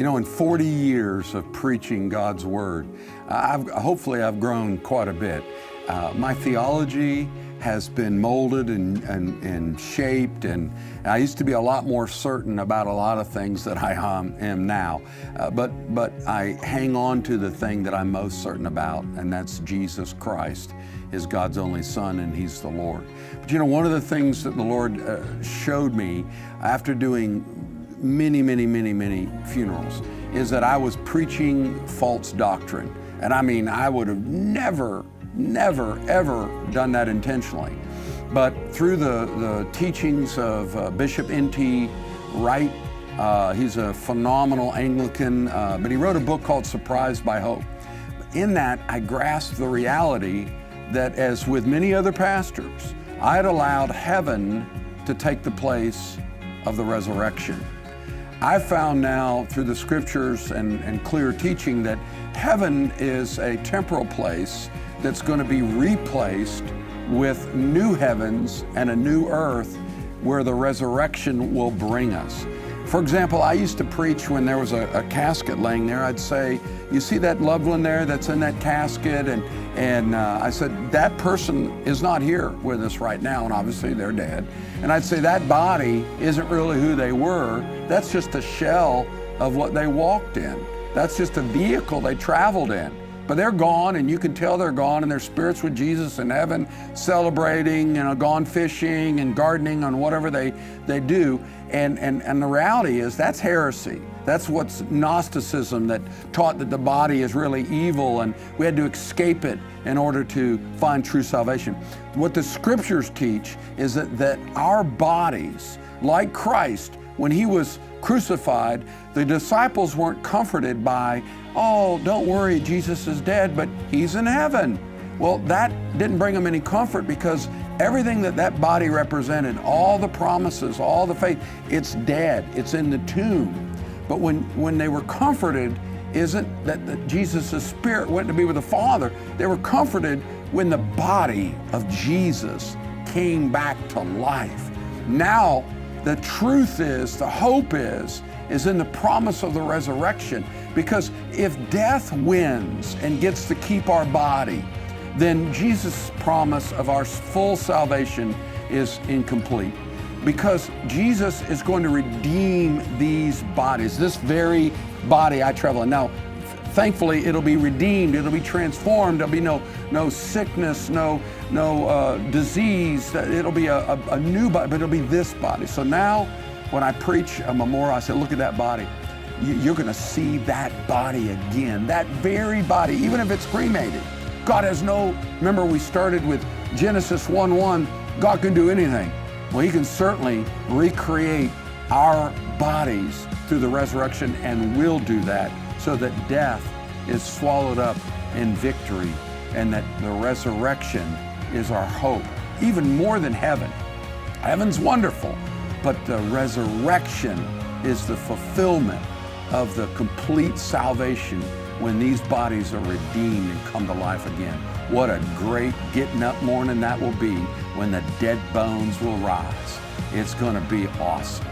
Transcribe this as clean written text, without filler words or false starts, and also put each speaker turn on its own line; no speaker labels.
You know, in 40 years of preaching God's Word, hopefully I've grown quite a bit. My theology has been molded and shaped, and I used to be a lot more certain about a lot of things that I am now. But I hang on to the thing that I'm most certain about, and that's Jesus Christ is God's only Son, and He's the Lord. But you know, one of the things that the Lord showed me after doing many funerals is that I was preaching false doctrine. And I mean, I would have never, ever done that intentionally. But through the teachings of Bishop N.T. Wright, he's a phenomenal Anglican, but he wrote a book called Surprised by Hope. In that, I grasped the reality that, as with many other pastors, I had allowed heaven to take the place of the resurrection. I found now through the scriptures and clear teaching that heaven is a temporal place that's going to be replaced with new heavens and a new earth where the resurrection will bring us. For example, I used to preach when there was a casket laying there. I'd say, you see that loved one there that's in that casket? And I said, that person is not here with us right now, and obviously they're dead. And I'd say that body isn't really who they were. That's just a shell of what they walked in. That's just a vehicle they traveled in. But they're gone, and you can tell they're gone, and their spirits with Jesus in heaven, celebrating, gone fishing and gardening on whatever they do. And the reality is that's heresy. That's what's Gnosticism, that taught that the body is really evil and we had to escape it in order to find true salvation. What the scriptures teach is that our bodies, like Christ, when He was crucified, the disciples weren't comforted by, oh, don't worry, Jesus is dead, but He's in heaven. Well, that didn't bring them any comfort, because everything that body represented, all the promises, all the faith, it's dead, it's in the tomb. But when they were comforted, isn't that Jesus' spirit went to be with the Father. They were comforted when the body of Jesus came back to life. Now, the truth is, the hope is in the promise of the resurrection. Because if death wins and gets to keep our body, then Jesus' promise of our full salvation is incomplete. Because Jesus is going to redeem these bodies, this very body I travel in. Now, thankfully, it'll be redeemed, it'll be transformed, there'll be no sickness, no disease. It'll be a new body, but it'll be this body. So now, when I preach a memorial, I say, look at that body. You're going to see that body again, that very body, even if it's cremated. God has remember we started with Genesis 1:1, God can do anything. Well, He can certainly recreate our bodies through the resurrection, and will do that, so that death is swallowed up in victory, and that the resurrection is our hope, even more than heaven. Heaven's wonderful, but the resurrection is the fulfillment of the complete salvation when these bodies are redeemed and come to life again. What a great getting up morning that will be when the dead bones will rise. It's going to be awesome.